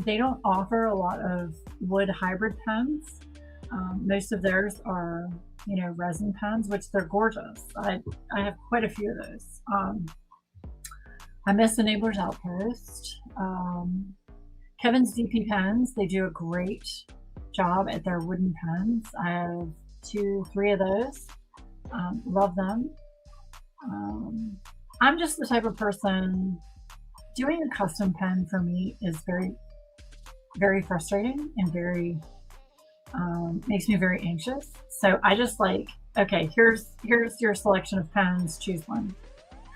They don't offer a lot of wood hybrid pens. Most of theirs are, resin pens, which they're gorgeous. I have quite a few of those. I miss Enabler's Outpost. Kevin's DP Pens, they do a great job at their wooden pens. I have 2-3 of those. Love them. I'm just the type of person, doing a custom pen for me is very, very frustrating and very makes me very anxious. So I just like, okay, here's your selection of pens, choose one,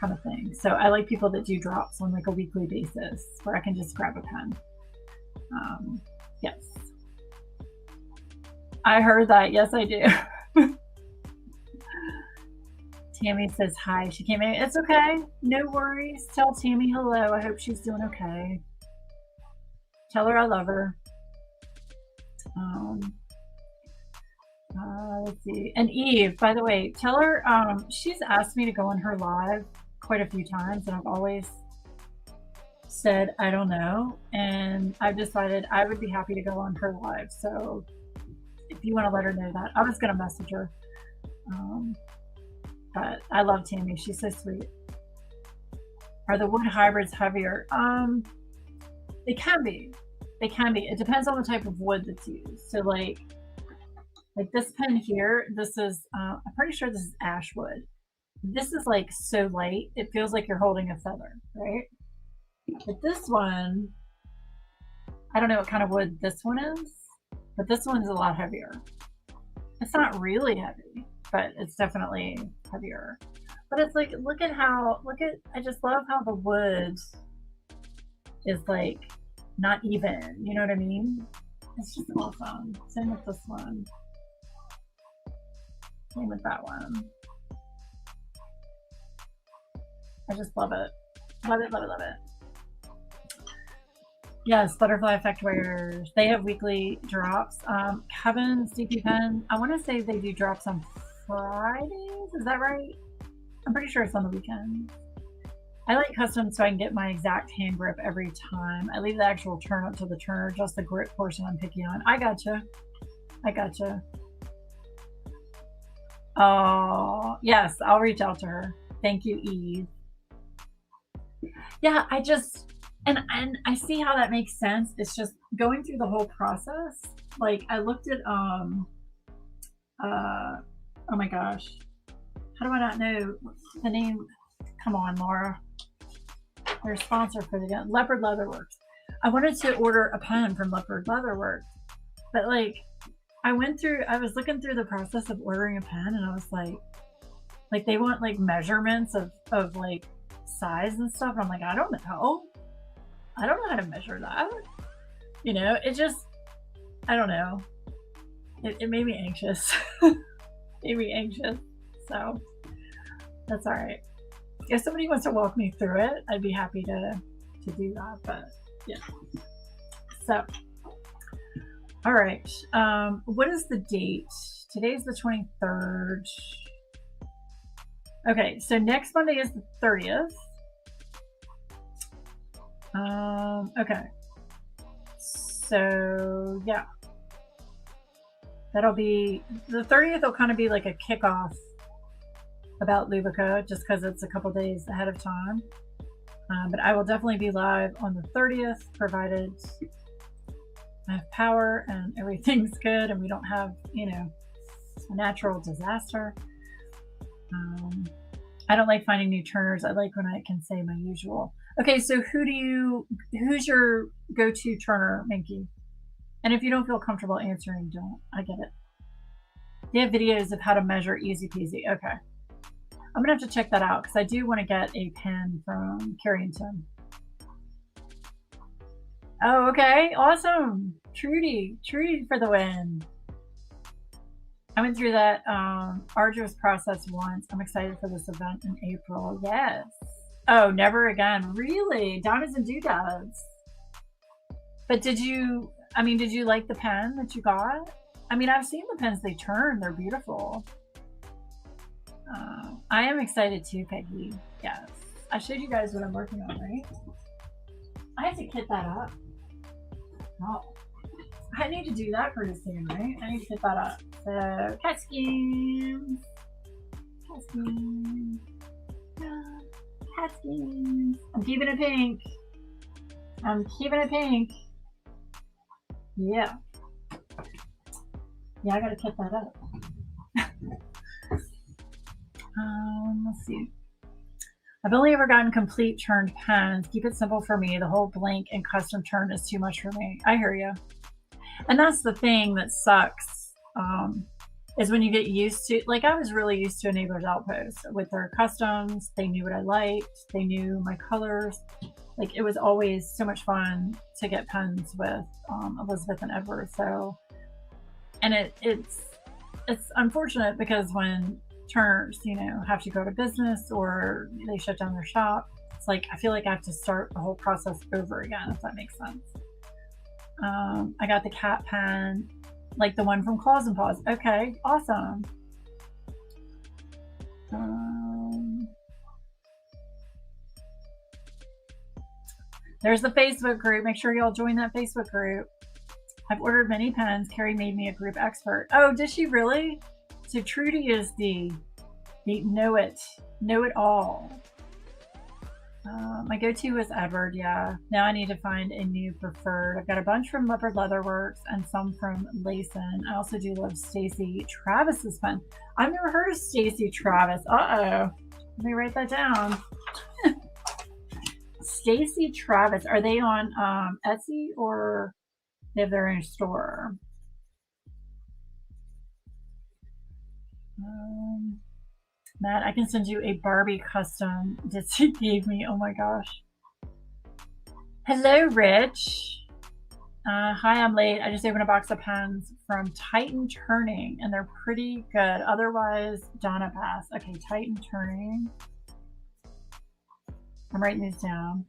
kind of thing. So I like people that do drops on like a weekly basis where I can just grab a pen. Yes, I heard that. Yes, I do. Tammy says hi. She came in. It's okay. No worries. Tell Tammy hello. I hope she's doing okay. Tell her I love her. Let's see. And Eve, by the way, tell her she's asked me to go on her live quite a few times, and I've always said I don't know. And I've decided I would be happy to go on her live. So if you want to let her know that, I was going to message her. But I love Tammy. She's so sweet. Are the wood hybrids heavier? They can be. They can be. It depends on the type of wood that's used. So like this pen here, this is, I'm pretty sure this is ash wood. This is like so light, it feels like you're holding a feather, right? But this one, I don't know what kind of wood this one is, but this one's a lot heavier. It's not really heavy, but it's definitely heavier. But it's like, I just love how the wood is like not even, you know what I mean? It's just awesome. Same with this one. Same with that one. I just love it. Love it, love it, love it. Yes, Butterfly Effect wearers. They have weekly drops. Kevin's DP Pen, I want to say they do drops on Fridays. Is that right? I'm pretty sure it's on the weekend. I like custom so I can get my exact hand grip every time. I leave the actual turn up to the turner, just the grip portion I'm picking on. I gotcha. I gotcha. Oh, yes, I'll reach out to her. Thank you, Eve. Yeah, I just, and I see how that makes sense. It's just going through the whole process. Like I looked at, oh my gosh, how do I not know the name? Come on, Laura. They're a sponsor for the Leopard Leatherworks. I wanted to order a pen from Leopard Leatherworks, but like I was looking through the process of ordering a pen, and I was like they want like measurements of like size and stuff. And I'm like, I don't know how to measure that. You know, it just, I don't know. It made me anxious. Made me anxious. So that's all right. If somebody wants to walk me through it, I'd be happy to do that. But yeah. So, all right. What is the date? Today's the 23rd. Okay, so next Monday is the 30th. Okay. So yeah. That'll be, the 30th will kind of be like a kickoff about Lubica, just because it's a couple days ahead of time. But I will definitely be live on the 30th, provided I have power and everything's good and we don't have, you know, a natural disaster. I don't like finding new turners. I like when I can say my usual. Okay, so who's your go-to turner, Minky? And if you don't feel comfortable answering, don't. I get it. They have videos of how to measure, easy peasy. Okay. I'm gonna have to check that out because I do want to get a pen from Carrington. Oh, okay, awesome. Trudy for the win. I went through that arduous process once. I'm excited for this event in April. Yes. Oh, never again. Really? Diamonds and doodads. But did you like the pen that you got? I mean, I've seen the pens they turn. They're beautiful. I am excited too, Peggy. Yes. I showed you guys what I'm working on, right? I have to kit that up. Oh. I need to do that pretty soon, right? I need to kit that up. So, cat schemes. Cat schemes. Cat schemes. I'm keeping it pink. I'm keeping it pink. Yeah. Yeah, I gotta kit that up. Let's see. I've only ever gotten complete turned pens. Keep it simple for me. The whole blank and custom turn is too much for me. I hear you. And that's the thing that sucks, is when you get used to, like I was really used to Enabler's Outpost with their customs. They knew what I liked. They knew my colors. Like it was always so much fun to get pens with Elizabeth and Edward. So, and it's unfortunate because when turners, you know, have to go to business or they shut down their shop, it's like I feel like I have to start the whole process over again, if that makes sense. I got the cat pen, like the one from Claws and Paws. Okay, awesome. There's the Facebook group. Make sure y'all join that Facebook group. I've ordered many pens. Carrie made me a group expert. Oh, did she really? So Trudy is the They know it all. My go-to was Edward, yeah. Now I need to find a new preferred. I've got a bunch from Leopard Leatherworks and some from Layson. I also do love Stacy Travis's pen. I've never heard of Stacy Travis. Uh-oh. Let me write that down. Stacy Travis. Are they on Etsy or they have their own store? Matt, I can send you a Barbie custom that she gave me. Oh my gosh. Hello, Rich. Hi, I'm late. I just opened a box of pens from Titan Turning, and they're pretty good. Otherwise, Donna Bass. Okay, Titan Turning. I'm writing these down.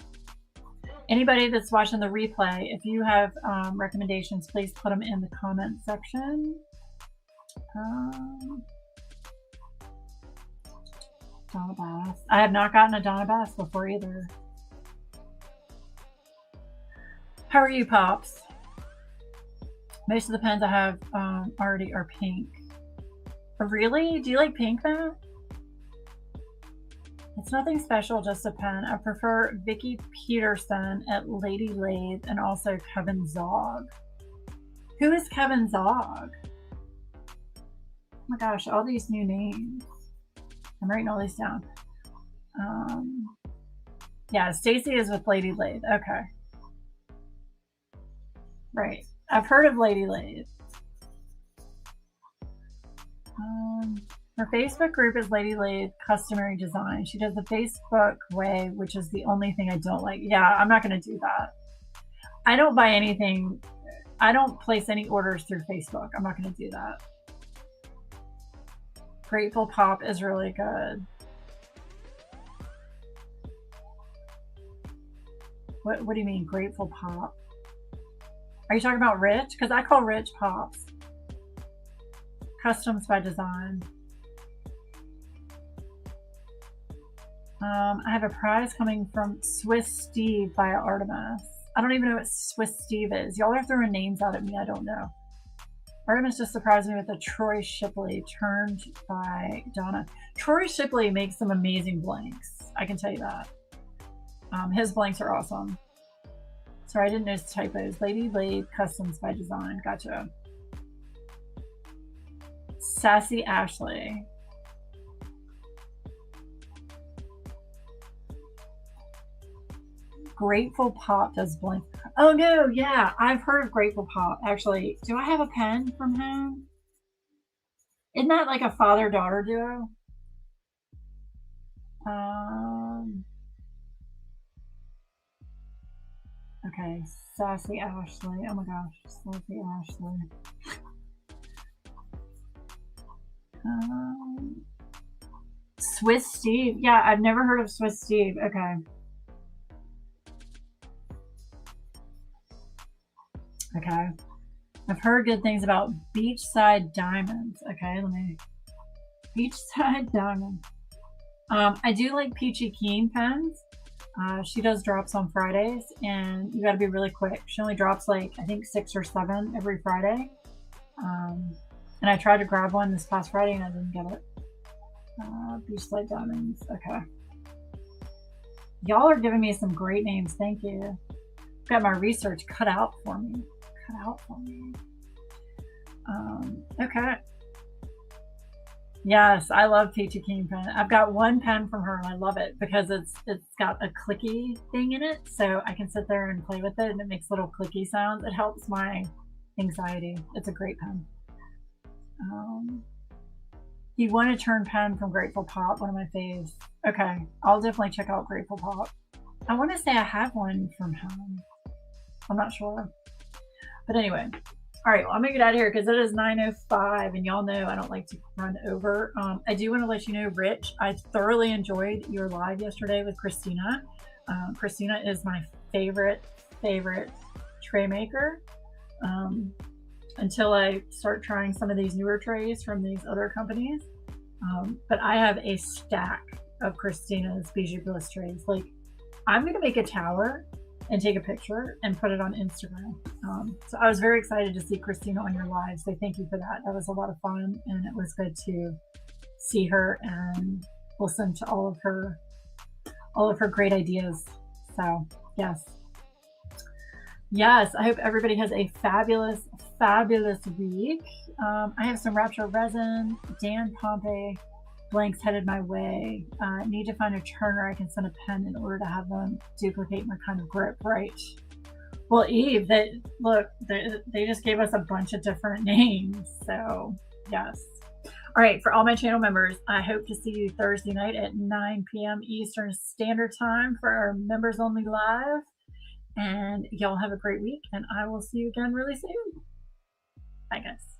Anybody that's watching the replay, if you have recommendations, please put them in the comment section. Donna Bass. I have not gotten a Donna Bass before either. How are you, Pops? Most of the pens I have already are pink. Oh, really? Do you like pink, Matt? It's nothing special, just a pen. I prefer Vicky Peterson at Lady Lathe and also Kevin Zog. Who is Kevin Zog? Oh my gosh, all these new names. I'm writing all these down. Yeah, Stacy is with Lady Lathe. Okay. Right. I've heard of Lady Lathe. Her Facebook group is Lady Lathe Customary Design. She does the Facebook way, which is the only thing I don't like. Yeah, I'm not going to do that. I don't buy anything. I don't place any orders through Facebook. I'm not going to do that. Grateful Pop is really good. What do you mean, Grateful Pop? Are you talking about Rich? Because I call Rich Pops. Customs by Design. I have a prize coming from Swiss Steve by Artemis. I don't even know what Swiss Steve is. Y'all are throwing names out at me. I don't know. Artemis just surprised me with a Troy Shipley turned by Donna. Troy Shipley makes some amazing blanks. I can tell you that. His blanks are awesome. Sorry, I didn't notice typos. Lady Lathe Customs by Design. Gotcha. Sassy Ashley. Grateful Pop does blank. Oh no, yeah, I've heard of Grateful Pop. Actually, do I have a pen from him? Isn't that like a father-daughter duo? Okay, Sassy Ashley. Oh my gosh, Sassy Ashley. Swiss Steve. Yeah, I've never heard of Swiss Steve. Okay. Okay. I've heard good things about Beachside Diamonds. Okay, let me. Beachside Diamonds. I do like Peachy Keen pens. She does drops on Fridays, and you got to be really quick. She only drops like, I think 6 or 7 every Friday. And I tried to grab one this past Friday and I didn't get it. Beachside Diamonds. Okay. Y'all are giving me some great names. Thank you. Got my research cut out for me. Okay. Yes, I love Peachy Keen pen. I've got one pen from her and I love it because it's got a clicky thing in it, so I can sit there and play with it and it makes little clicky sounds. It helps my anxiety. It's a great pen. You want to turn pen from Grateful Pop, one of my faves. Okay, I'll definitely check out Grateful Pop. I want to say I have one from him. I'm not sure. But anyway, all right, well, I'm gonna get out of here because it is 9:05 and y'all know I don't like to run over. I do want to let you know, Rich, I thoroughly enjoyed your live yesterday with Christina. Christina is my favorite tray maker. Until I start trying some of these newer trays from these other companies. But I have a stack of Christina's Bijou Bliss trays. Like, I'm gonna make a tower and take a picture and put it on Instagram. So I was very excited to see Christina on your live, so thank you for that. That was a lot of fun, and it was good to see her and listen to all of her great ideas. So yes. Yes, I hope everybody has a fabulous, fabulous week. I have some Rapture resin. Dan Pompey blanks headed my way. Need to find a turner I can send a pen in order to have them duplicate my kind of grip, right? Well, Eve, they just gave us a bunch of different names. So yes. All right, for all my channel members, I hope to see you Thursday night at 9 p.m. Eastern Standard Time for our members only live. And y'all have a great week, and I will see you again really soon. Bye, guys.